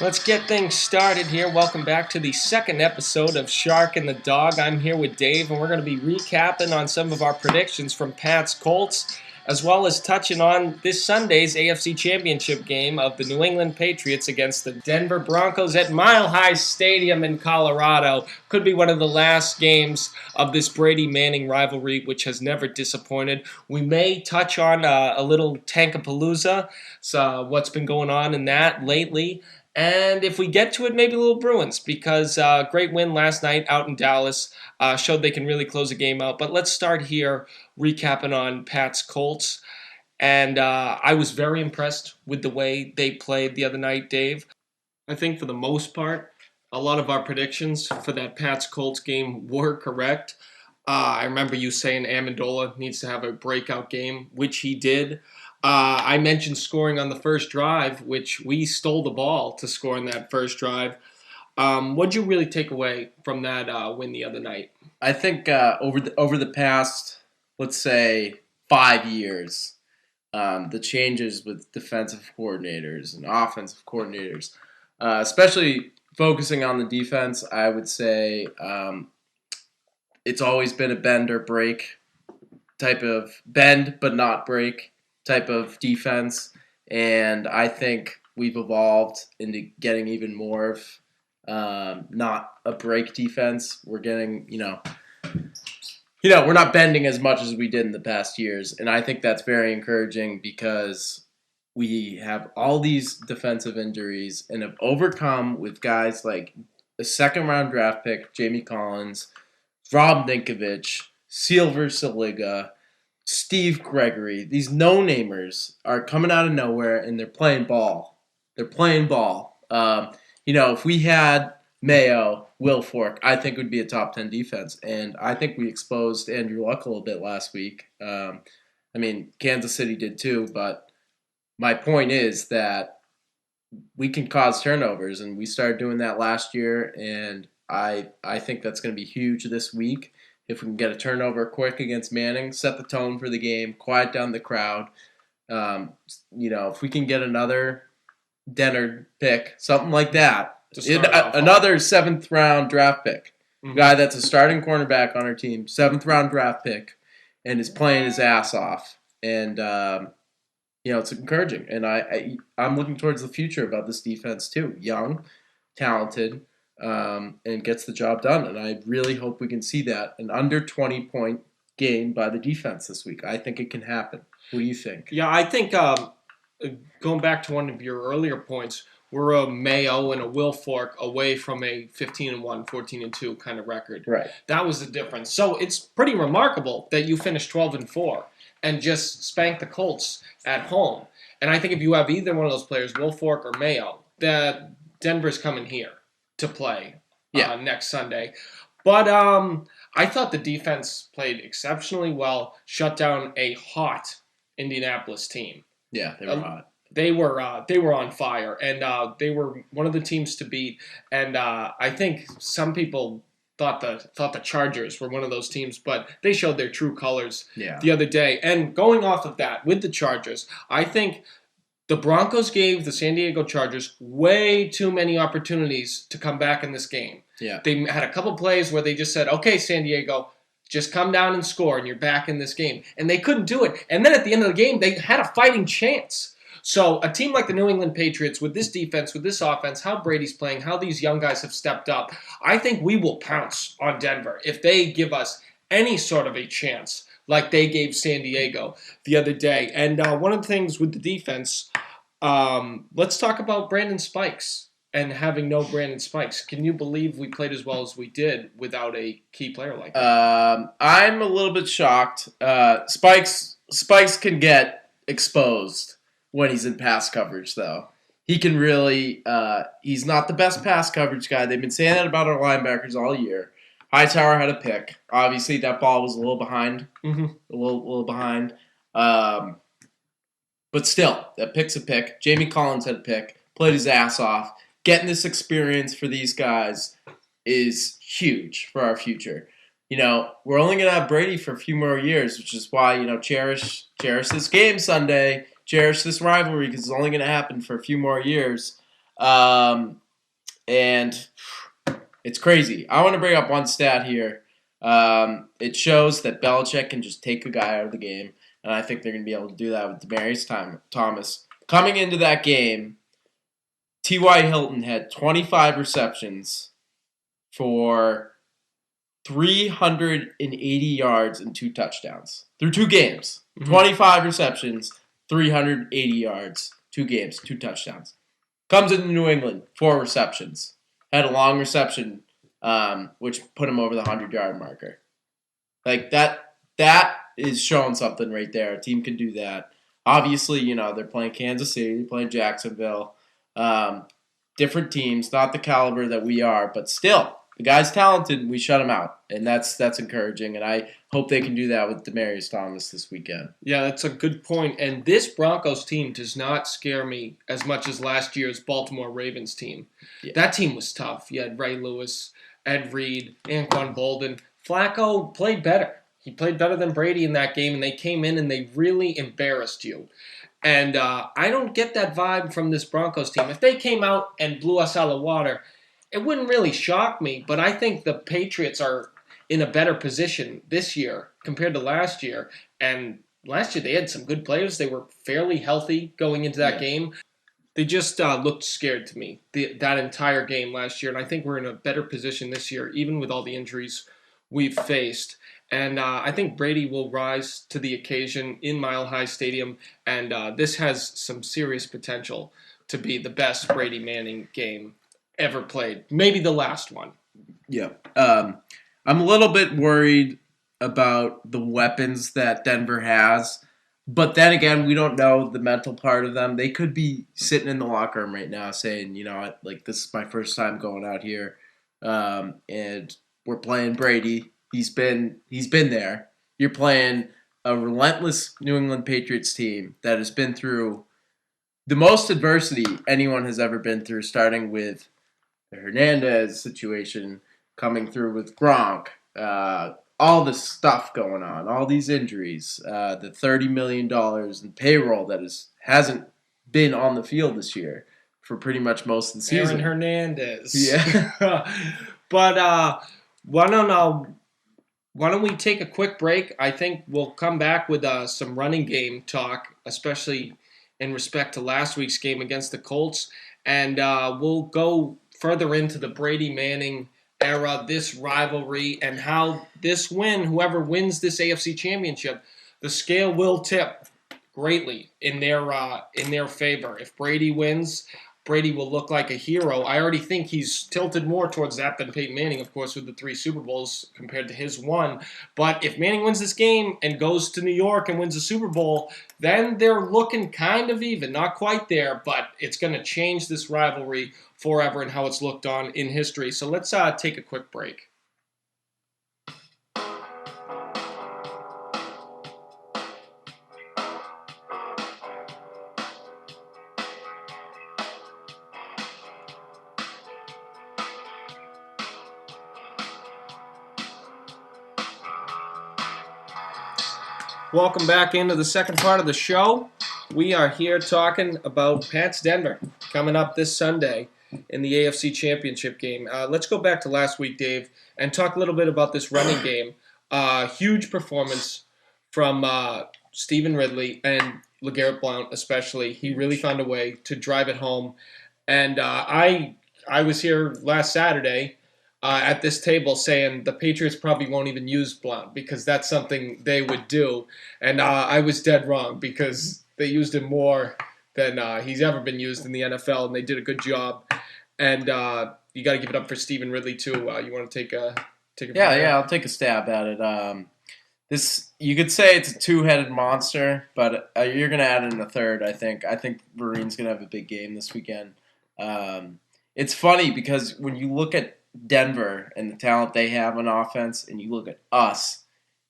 Let's get things started here. Welcome back to the second episode of Shark and the Dog. I'm here with Dave, and we're going to be recapping on some of our predictions from Pat's Colts, as well as touching on this Sunday's AFC Championship game of the New England Patriots against the Denver Broncos at Mile High Stadium in Colorado. Could be one of the last games of this Brady-Manning rivalry, which has never disappointed. We may touch on a little Tankapalooza, so what's been going on in that lately. And if we get to it, maybe a little Bruins, because great win last night out in Dallas showed they can really close a game out. But let's start here recapping on Pat's Colts. And I was very impressed with the way they played the other night, Dave. I think for the most part, a lot of our predictions for that Pat's Colts game were correct. I remember you saying Amendola needs to have a breakout game, which he did. I mentioned scoring on the first drive, which we stole the ball to score in that first drive. What'd you really take away from that win the other night? I think over the past, let's say, 5 years, the changes with defensive coordinators and offensive coordinators, especially focusing on the defense, I would say it's always been a bend or break type of bend but not break type of defense, and I think we've evolved into getting even more of not a break defense. We're getting, we're not bending as much as we did in the past years, and I think that's very encouraging because we have all these defensive injuries and have overcome with guys like a second-round draft pick, Jamie Collins, Rob Ninkovich, Silver Saliga, Steve Gregory. These no-namers are coming out of nowhere, and they're playing ball. If we had Mayo, Will Fork, I think it would be a top 10 defense. And I think we exposed Andrew Luck a little bit last week. Kansas City did too, but my point is that we can cause turnovers, and we started doing that last year, and I think that's going to be huge this week. If we can get a turnover quick against Manning, set the tone for the game, quiet down the crowd. If we can get another Dennard pick, something like that, another 7th-round draft pick, guy that's a starting cornerback on our team, 7th-round draft pick, and is playing his ass off. And, it's encouraging. And I'm looking towards the future about this defense too. Young, talented, and gets the job done. And I really hope we can see that. An under 20-point game by the defense this week. I think it can happen. What do you think? Yeah, I think going back to one of your earlier points, we're a Mayo and a Will Fork away from a 15-1, 14-2 kind of record. Right. That was the difference. So it's pretty remarkable that you finished 12-4 and just spanked the Colts at home. And I think if you have either one of those players, Will Fork or Mayo, that Denver's coming here to play next Sunday. But I thought the defense played exceptionally well, shut down a hot Indianapolis team. Yeah, they were hot. They were on fire, and they were one of the teams to beat. And I think some people thought the Chargers were one of those teams, but they showed their true colors the other day. And going off of that, with the Chargers, I think the Broncos gave the San Diego Chargers way too many opportunities to come back in this game. Yeah. They had a couple plays where they just said, okay, San Diego, just come down and score, and you're back in this game. And they couldn't do it. And then at the end of the game, they had a fighting chance. So a team like the New England Patriots, with this defense, with this offense, how Brady's playing, how these young guys have stepped up, I think we will pounce on Denver if they give us any sort of a chance like they gave San Diego the other day. And one of the things with the defense, let's talk about Brandon Spikes and having no Brandon Spikes. Can you believe we played as well as we did without a key player like that? I'm a little bit shocked. Spikes can get exposed when he's in pass coverage, though. He can really he's not the best pass coverage guy. They've been saying that about our linebackers all year. Hightower had a pick. Obviously, that ball was a little behind. Mm-hmm. A little behind. But still, that pick's a pick. Jamie Collins had a pick. Played his ass off. Getting this experience for these guys is huge for our future. We're only going to have Brady for a few more years, which is why, cherish this game Sunday. Cherish this rivalry because it's only going to happen for a few more years. And it's crazy. I want to bring up one stat here. It shows that Belichick can just take a guy out of the game, and I think they're going to be able to do that with Demaryius Thomas. Coming into that game, T.Y. Hilton had 25 receptions for 380 yards and 2 touchdowns through 2 games. Mm-hmm. 25 receptions, 380 yards, 2 games, 2 touchdowns. Comes into New England, 4 receptions. Had a long reception, which put him over the 100-yard marker. Like, that is showing something right there. A team can do that. Obviously, they're playing Kansas City, they're playing Jacksonville. Different teams, not the caliber that we are, but still, the guy's talented, we shut him out. And that's encouraging, and I hope they can do that with Demaryius Thomas this weekend. Yeah, that's a good point. And this Broncos team does not scare me as much as last year's Baltimore Ravens team. Yeah. That team was tough. You had Ray Lewis, Ed Reed, Anquan Boldin. Flacco played better. He played better than Brady in that game, and they came in and they really embarrassed you. And I don't get that vibe from this Broncos team. If they came out and blew us out of the water, it wouldn't really shock me, but I think the Patriots are in a better position this year compared to last year. And last year they had some good players. They were fairly healthy going into that game. They just looked scared to me that entire game last year. And I think we're in a better position this year, even with all the injuries we've faced. And I think Brady will rise to the occasion in Mile High Stadium. And this has some serious potential to be the best Brady Manning game ever played. Maybe the last one. Yeah. I'm a little bit worried about the weapons that Denver has. But then again, we don't know the mental part of them. They could be sitting in the locker room right now saying, this is my first time going out here. And we're playing Brady. He's been there. You're playing a relentless New England Patriots team that has been through the most adversity anyone has ever been through, starting with the Hernandez situation, coming through with Gronk, all this stuff going on, all these injuries, the $30 million in payroll that hasn't been on the field this year for pretty much most of the season. Aaron Hernandez. Yeah. But why don't we take a quick break? I think we'll come back with some running game talk, especially in respect to last week's game against the Colts. And we'll go further into the Brady Manning era, this rivalry, and how this win, whoever wins this AFC Championship, the scale will tip greatly in their favor. If Brady wins, Brady will look like a hero. I already think he's tilted more towards that than Peyton Manning, of course, with the 3 Super Bowls compared to his 1. But if Manning wins this game and goes to New York and wins the Super Bowl, then they're looking kind of even. Not quite there, but it's going to change this rivalry forever and how it's looked on in history. So let's take a quick break. Welcome back into the second part of the show. We are here talking about Pats Denver coming up this Sunday in the AFC Championship game. Let's go back to last week, Dave, and talk a little bit about this running game. Huge performance from Stephen Ridley and LeGarrette Blount especially. He really found a way to drive it home. And I was here last Saturday at this table saying the Patriots probably won't even use Blount because that's something they would do. And I was dead wrong because they used him more than he's ever been used in the NFL, and they did a good job. And you got to give it up for Stephen Ridley, too. You want to take a Yeah, I'll take a stab at it. This, you could say it's a 2-headed monster, but you're going to add in a third, I think. I think Marine's going to have a big game this weekend. It's funny because when you look at Denver and the talent they have on offense, and you look at us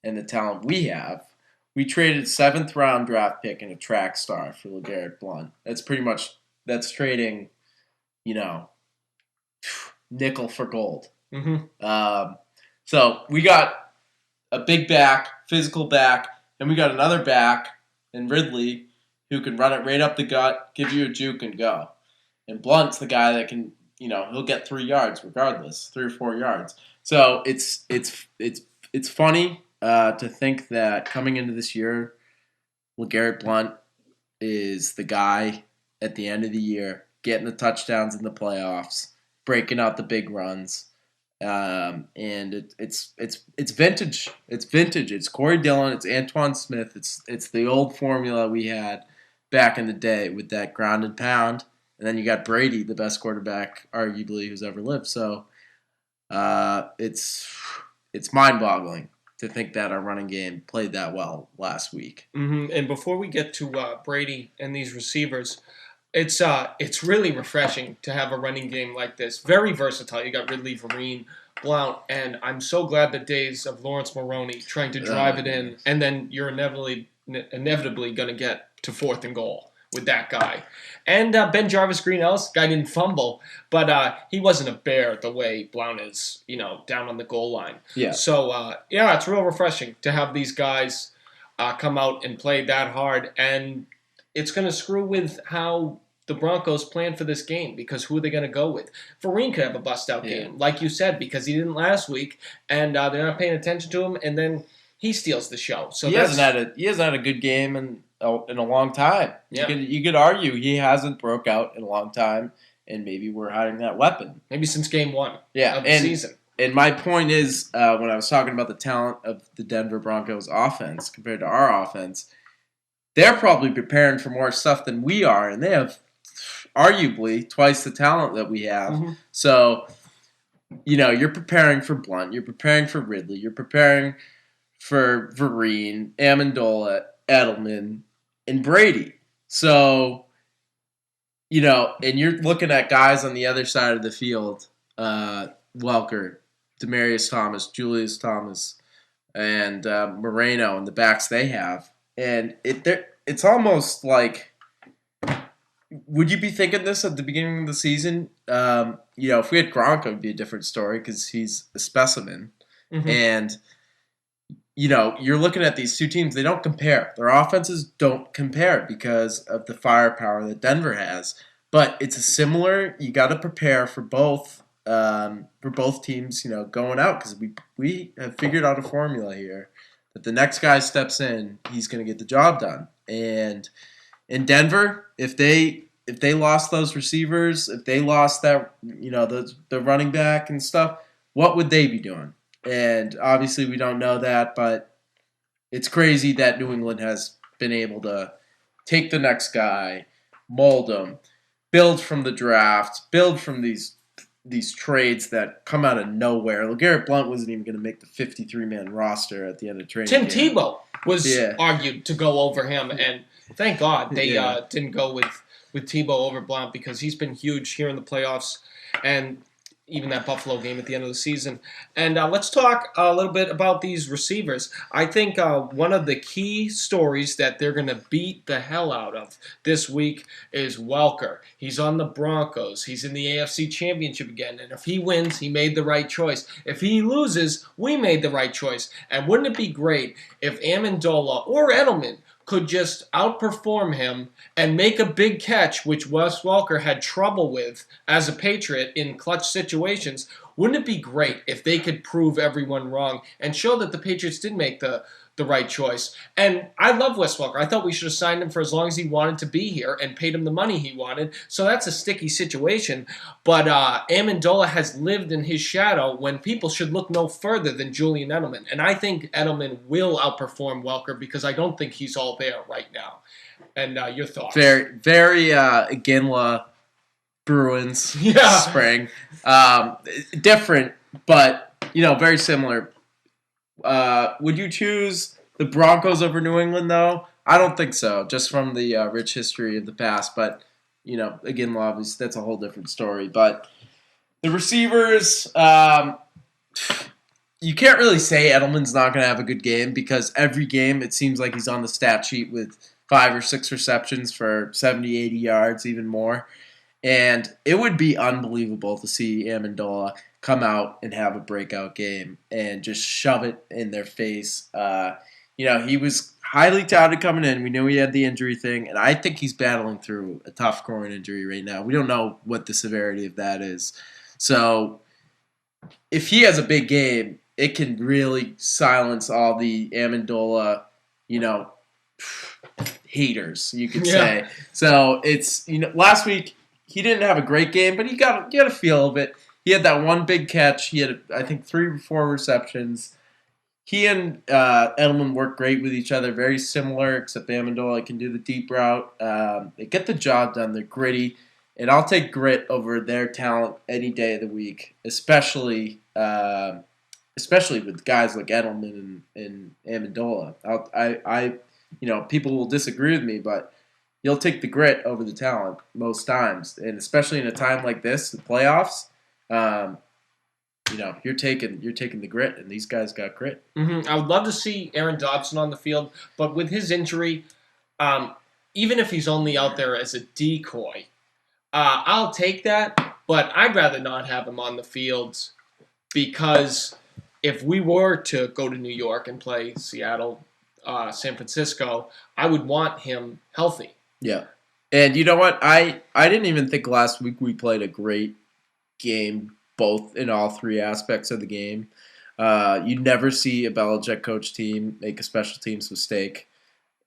and the talent we have, we traded 7th-round draft pick and a track star for LeGarrette Blount. That's trading, nickel for gold. Mm-hmm. So we got a big back, physical back, and we got another back in Ridley who can run it right up the gut, give you a juke, and go. And Blunt's the guy that can, he'll get 3 yards regardless, 3 or 4 yards. So it's funny to think that coming into this year, LeGarrette Blunt is the guy at the end of the year getting the touchdowns in the playoffs, breaking out the big runs. And it's vintage. It's vintage. It's Corey Dillon. It's Antoine Smith. It's the old formula we had back in the day with that ground and pound. And then you got Brady, the best quarterback arguably who's ever lived. So it's mind-boggling to think that our running game played that well last week. Mm-hmm. And before we get to Brady and these receivers, it's really refreshing to have a running game like this. Very versatile. You got Ridley, Vereen, Blount, and I'm so glad the days of Lawrence Maroney trying to drive it in, and then you're inevitably going to get to 4th and goal with that guy. And Ben Jarvis Green Ellis, guy didn't fumble, but he wasn't a bear the way Blount is, down on the goal line. Yeah. So, it's real refreshing to have these guys come out and play that hard, and it's going to screw with how the Broncos plan for this game, because who are they going to go with? Vereen could have a bust-out game, like you said, because he didn't last week, and they're not paying attention to him, and then he steals the show. So he hasn't had a good game in a long time. Yeah. You could argue he hasn't broke out in a long time, and maybe we're hiding that weapon. Maybe since game 1 of the season. And my point is, when I was talking about the talent of the Denver Broncos offense compared to our offense, they're probably preparing for more stuff than we are, and they have arguably twice the talent that we have. Mm-hmm. So, you're preparing for Blunt, you're preparing for Ridley, you're preparing for Vereen, Amendola, Edelman, and Brady. So, and you're looking at guys on the other side of the field, Welker, Demaryius Thomas, Julius Thomas, and Moreno, and the backs they have. And it's almost like, would you be thinking this at the beginning of the season? If we had Gronk, it would be a different story because he's a specimen. Mm-hmm. And, you're looking at these two teams. They don't compare. Their offenses don't compare because of the firepower that Denver has. But it's a similar. You got to prepare for both teams. Going out, because we have figured out a formula here that the next guy steps in, he's going to get the job done. And in Denver, if they lost those receivers, if they lost that, the running back and stuff, what would they be doing? And obviously we don't know that, but it's crazy that New England has been able to take the next guy, mold him, build from the draft, build from these trades that come out of nowhere. LeGarrette Blount wasn't even going to make the 53-man roster at the end of training Tim camp. Tebow was argued to go over him, and thank God they didn't go with Tebow over Blount, because he's been huge here in the playoffs and even that Buffalo game at the end of the season. And let's talk a little bit about these receivers. I think one of the key stories that they're going to beat the hell out of this week is Welker. He's on the Broncos. He's in the AFC Championship again. And if he wins, he made the right choice. If he loses, we made the right choice. And wouldn't it be great if Amendola or Edelman could just outperform him and make a big catch, which Wes Welker had trouble with as a Patriot in clutch situations? Wouldn't it be great if they could prove everyone wrong and show that the Patriots did make the right choice? And I love Wes Welker. I thought we should have signed him for as long as he wanted to be here and paid him the money he wanted. So that's a sticky situation. But Amendola has lived in his shadow when people should look no further than Julian Edelman. And I think Edelman will outperform Welker, because I don't think he's all there right now. And your thoughts? Very, very Ginla Bruins spring. Different, but very similar. Would you choose the Broncos over New England, though? I don't think so, just from the rich history of the past. But, again, obviously, that's a whole different story. But the receivers, you can't really say Edelman's not going to have a good game, because every game it seems like he's on the stat sheet with 5 or 6 receptions for 70, 80 yards, even more. And it would be unbelievable to see Amendola come out and have a breakout game and just shove it in their face. he was highly touted coming in. We knew he had the injury thing, and I think he's battling through a tough groin injury right now. We don't know what the severity of that is. So if he has a big game, it can really silence all the Amendola, haters, you could say. So it's last week he didn't have a great game, but he got a feel of it. He had that one big catch. He had I think 3 or 4 receptions. He and Edelman work great with each other, very similar, except Amendola can do the deep route. They get the job done. They're gritty, and I'll take grit over their talent any day of the week, especially with guys like Edelman and Amendola. People will disagree with me, but you'll take the grit over the talent most times, and especially in a time like this, the playoffs. You're taking the grit, and these guys got grit. Mm-hmm. I would love to see Aaron Dobson on the field, but with his injury, even if he's only out there as a decoy, I'll take that. But I'd rather not have him on the field because if we were to go to New York and play Seattle, San Francisco, I would want him healthy. Yeah, and you know what? I didn't even think last week we played a great game, both in all 3 aspects of the game. You never see a Belichick coach team make a special teams mistake,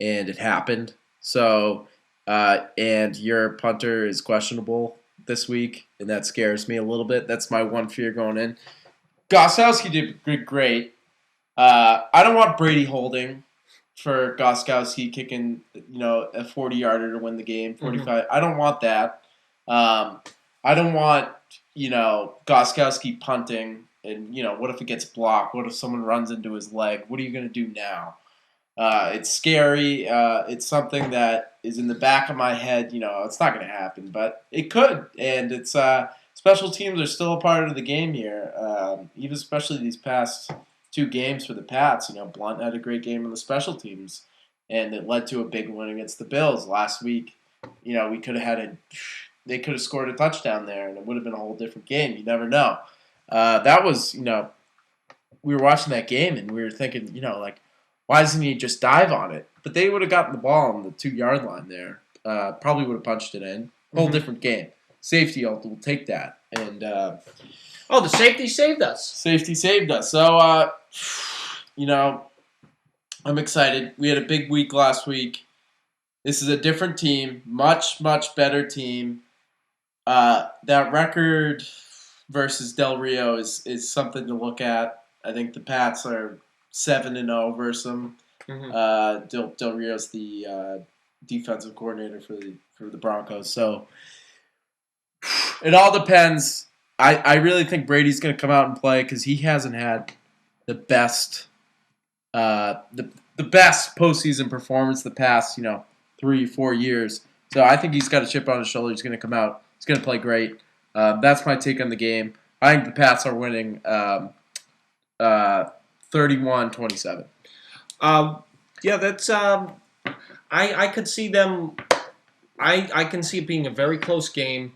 and it happened. So, and your punter is questionable this week, and that scares me a little bit. That's my one fear going in. Gostkowski did great. I don't want Brady holding for Gostkowski kicking, a 40-yarder to win the game, 45. Mm-hmm. I don't want that. I don't want, Gostkowski punting and, what if it gets blocked? What if someone runs into his leg? What are you going to do now? It's scary. It's something that is in the back of my head. It's not going to happen, but it could. And it's special teams are still a part of the game here, even especially these past 2 games for the Pats. Blunt had a great game on the special teams, and it led to a big win against the Bills last week. We could have they could have scored a touchdown there, and it would have been a whole different game. You never know. That was, we were watching that game, and we were thinking, why doesn't he just dive on it? But they would have gotten the ball on the 2-yard line there. Probably would have punched it in. Whole different game. Safety will take that. And the safety saved us. Safety saved us. So, I'm excited. We had a big week last week. This is a different team, much, much better team. That record versus Del Rio is something to look at. I think the Pats are 7-0 versus them. Mm-hmm. Del Rio's the defensive coordinator for the Broncos. So it all depends. I really think Brady's going to come out and play because he hasn't had the best the best postseason performance the past 3-4 years. So I think he's got a chip on his shoulder. He's going to come out. He's going to play great. That's my take on the game. I think the Pats are winning 31-27. Yeah, that's I could see them. I can see it being a very close game.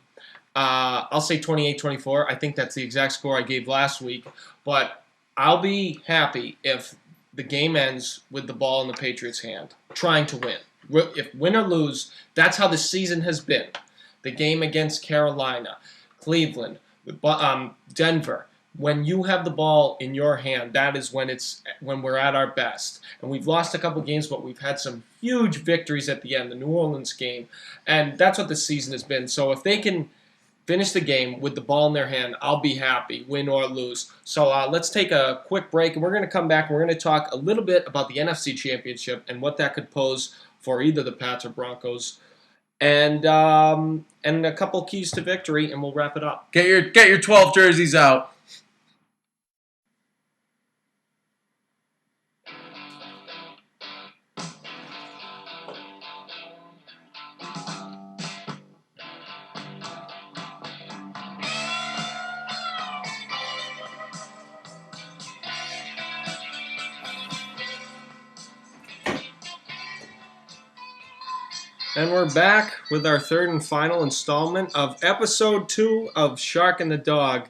I'll say 28-24. I think that's the exact score I gave last week. But I'll be happy if the game ends with the ball in the Patriots' hand, trying to win. If win or lose, that's how the season has been. The game against Carolina, Cleveland, Denver. When you have the ball in your hand, that is when we're at our best. And we've lost a couple games, but we've had some huge victories at the end. The New Orleans game, and that's what this season has been. So if they can finish the game with the ball in their hand, I'll be happy, win or lose. So let's take a quick break, and we're going to come back, and we're going to talk a little bit about the NFC Championship and what that could pose for either the Pats or Broncos, and a couple keys to victory, and we'll wrap it up. Get your 12 jerseys out. And we're back with our third and final installment of episode 2 of Shark and the Dog.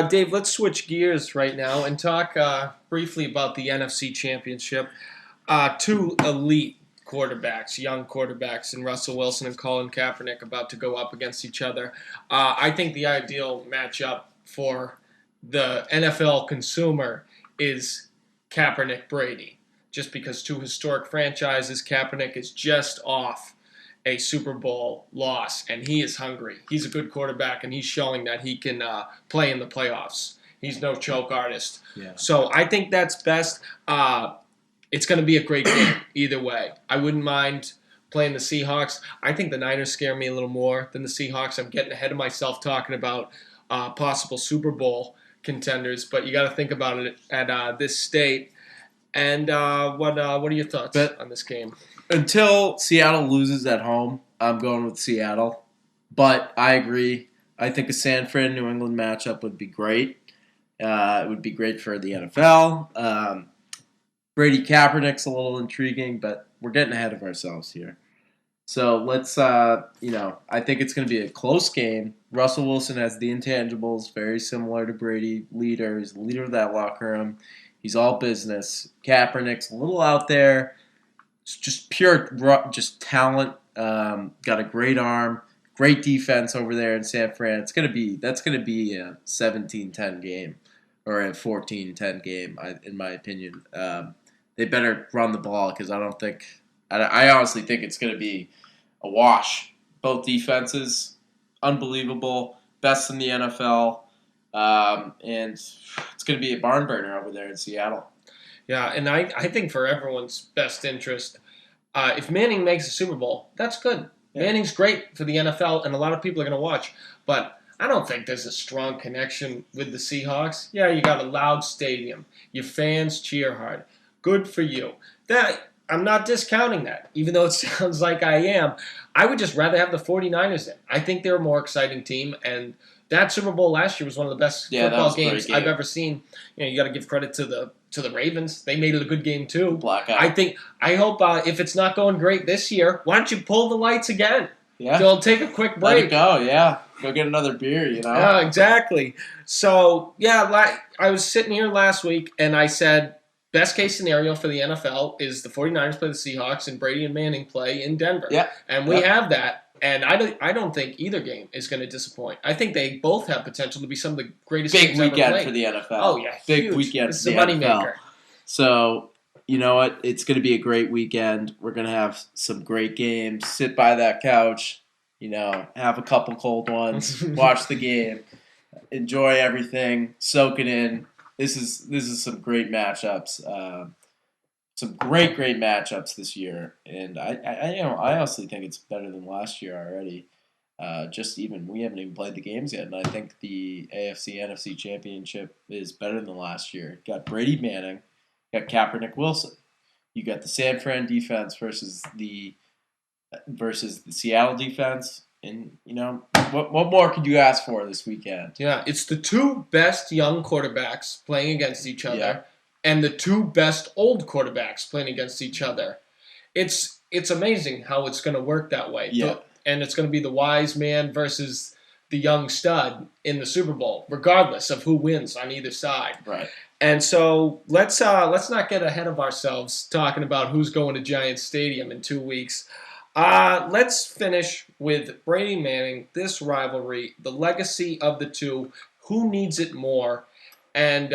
Dave, let's switch gears right now and talk briefly about the NFC Championship. Two elite quarterbacks, young quarterbacks, in Russell Wilson and Colin Kaepernick about to go up against each other. I think the ideal matchup for the NFL consumer is Kaepernick Brady, just because two historic franchises. Kaepernick is just off a Super Bowl loss, and he is hungry. He's a good quarterback, and he's showing that he can play in the playoffs. He's no choke artist. Yeah. So I think that's best. It's going to be a great game either way. I wouldn't mind playing the Seahawks. I think the Niners scare me a little more than the Seahawks. I'm getting ahead of myself talking about possible Super Bowl contenders, but you got to think about it at this state. And what are your thoughts on this game? Until Seattle loses at home, I'm going with Seattle. But I agree. I think a San Fran New England matchup would be great. It would be great for the NFL. Brady Kaepernick's a little intriguing, but we're getting ahead of ourselves here. So let's, I think it's going to be a close game. Russell Wilson has the intangibles, very similar to Brady. He's the leader of that locker room. He's all business. Kaepernick's a little out there. It's just pure, just talent. Got a great arm, great defense over there in San Fran. That's going to be a 17-10 game or a 14-10 game, in my opinion. They better run the ball because I honestly think it's going to be a wash. Both defenses, unbelievable, best in the NFL, and it's going to be a barn burner over there in Seattle. Yeah, and I think for everyone's best interest, if Manning makes a Super Bowl, that's good. Yeah. Manning's great for the NFL, and a lot of people are going to watch. But I don't think there's a strong connection with the Seahawks. Yeah, you got a loud stadium. Your fans cheer hard. Good for you. I'm not discounting that, even though it sounds like I am. I would just rather have the 49ers in. I think they're a more exciting team, and that Super Bowl last year was one of the best football games I've ever seen. You got to give credit to the Ravens. They made it a good game too. Blackout. I hope if it's not going great this year, why don't you pull the lights again? Yeah. They'll take a quick break. Let it go. Yeah. Go get another beer. Yeah, exactly. So I was sitting here last week and I said, best case scenario for the NFL is the 49ers play the Seahawks and Brady and Manning play in Denver. Yeah. And we have that. And I don't think either game is going to disappoint. I think they both have potential to be some of the greatest games ever played. Big weekend for the NFL. Oh, yeah. Big huge. weekend This for is the a moneymaker. NFL. So, you know what? It's going to be a great weekend. We're going to have some great games. Sit by that couch, have a couple cold ones, watch the game, enjoy everything, soak it in. This is some great matchups. Some great matchups this year, and I honestly think it's better than last year already. We haven't even played the games yet, and I think the AFC NFC Championship is better than last year. You got Brady Manning, you got Kaepernick Wilson, you got the San Fran defense versus the Seattle defense, and what more could you ask for this weekend? Yeah, it's the two best young quarterbacks playing against each other. Yeah. And the two best old quarterbacks playing against each other. It's amazing how it's going to work that way. Yeah. And it's going to be the wise man versus the young stud in the Super Bowl, regardless of who wins on either side. Right. And so let's not get ahead of ourselves talking about who's going to Giants Stadium in 2 weeks. Let's finish with Brady Manning, this rivalry, the legacy of the two. Who needs it more? And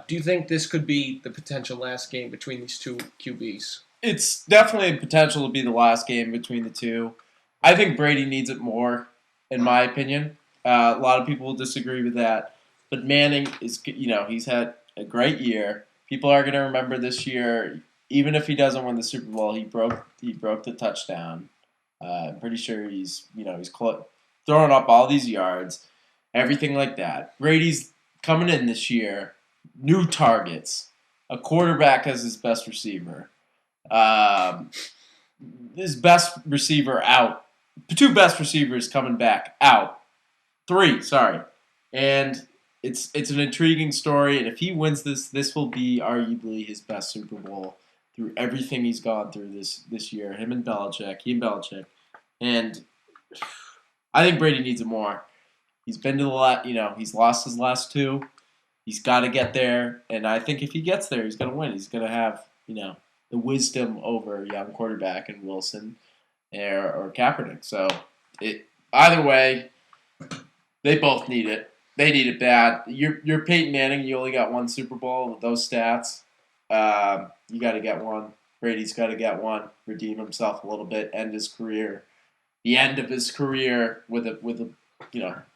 do you think this could be the potential last game between these two QBs? It's definitely a potential to be the last game between the two. I think Brady needs it more, in my opinion. A lot of people will disagree with that. But Manning is, he's had a great year. People are going to remember this year, even if he doesn't win the Super Bowl, he broke the touchdown. I'm pretty sure he's throwing up all these yards, everything like that. Brady's coming in this year, new targets, a quarterback as his best receiver, his best receiver out, two best receivers coming back out, and it's an intriguing story. And if he wins this will be arguably his best Super Bowl through everything he's gone through this year. He and Belichick, and I think Brady needs it more. He's been to the he's lost his last two. He's got to get there, and I think if he gets there, he's going to win. He's going to have, the wisdom over a young quarterback in Wilson or Kaepernick. So either way, they both need it. They need it bad. You're Peyton Manning. You only got one Super Bowl with those stats. You got to get one. Brady's got to get one. Redeem himself a little bit. End his career. The end of his career with a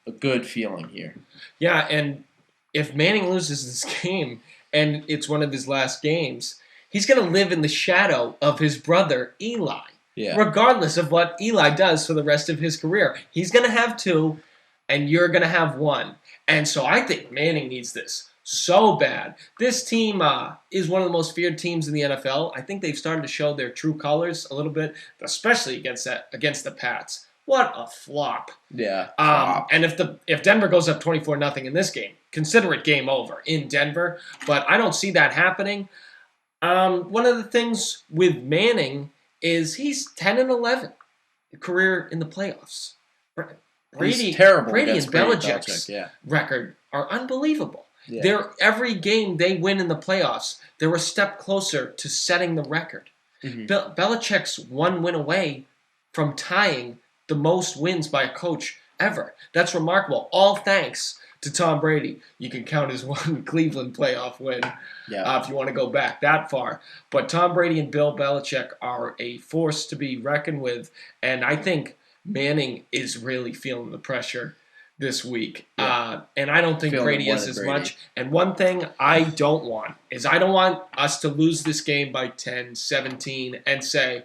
a good feeling here. Yeah, and if Manning loses this game and it's one of his last games, he's going to live in the shadow of his brother Eli. Yeah. Regardless of what Eli does for the rest of his career, he's going to have two, and you're going to have one. And so I think Manning needs this so bad. This team is one of the most feared teams in the NFL. I think they've started to show their true colors a little bit, especially against the Pats. What a flop! Yeah. And if Denver goes up 24-0 in this game, consider it game over in Denver. But I don't see that happening. One of the things with Manning is he's 10-11 career in the playoffs. Brady and Belichick's record are unbelievable. Yeah. Every game they win in the playoffs, they're a step closer to setting the record. Mm-hmm. Belichick's one win away from tying the most wins by a coach ever. That's remarkable. All thanks to Tom Brady. You can count his one Cleveland playoff win if you want to go back that far. But Tom Brady and Bill Belichick are a force to be reckoned with, and I think Manning is really feeling the pressure this week. Yeah. And I don't think Brady is as much. And one thing I don't want is I don't want us to lose this game by 10, 17 and say,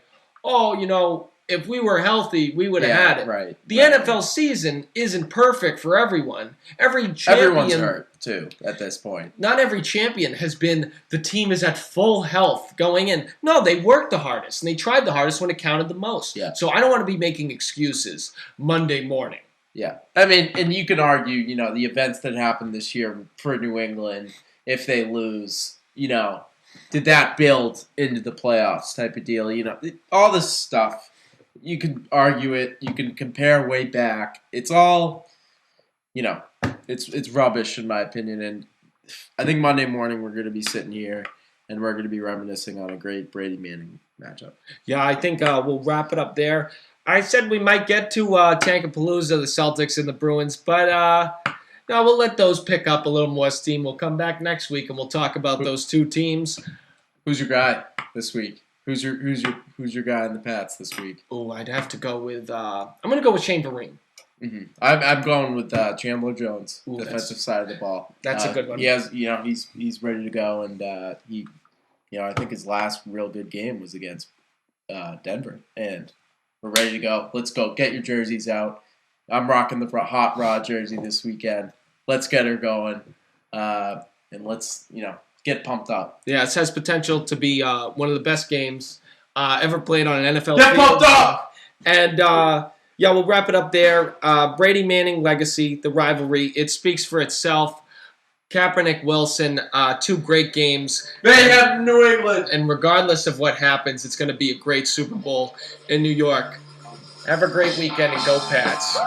if we were healthy, we would have had it. Right. The NFL season isn't perfect for everyone. Everyone's hurt, too, at this point. Not every champion has been the team is at full health going in. No, they worked the hardest, and they tried the hardest when it counted the most. Yeah. So I don't want to be making excuses Monday morning. Yeah. I mean, and you could argue, the events that happened this year for New England, if they lose, did that build into the playoffs type of deal? All this stuff. You can argue it. You can compare way back. It's all, it's rubbish in my opinion. And I think Monday morning we're going to be sitting here and we're going to be reminiscing on a great Brady Manning matchup. Yeah, I think we'll wrap it up there. I said we might get to Tankapalooza, the Celtics and the Bruins, but no, we'll let those pick up a little more steam. We'll come back next week and we'll talk about those two teams. Who's your guy this week? Who's your guy in the Pats this week? Oh, I'd have to go with I'm going to go with Shane Vereen. Mm-hmm. I'm going with Chandler Jones, defensive side of the ball. That's a good one. He has, he's ready to go, and he, I think his last real good game was against Denver, and we're ready to go. Let's go. Get your jerseys out. I'm rocking the Hot Rod jersey this weekend. Let's get her going, and let's get pumped up. Yeah, it has potential to be one of the best games ever played on an NFL field. Get pumped up! And, we'll wrap it up there. Brady Manning legacy, the rivalry, it speaks for itself. Kaepernick, Wilson, two great games. They have New England. And regardless of what happens, it's going to be a great Super Bowl in New York. Have a great weekend and go Pats.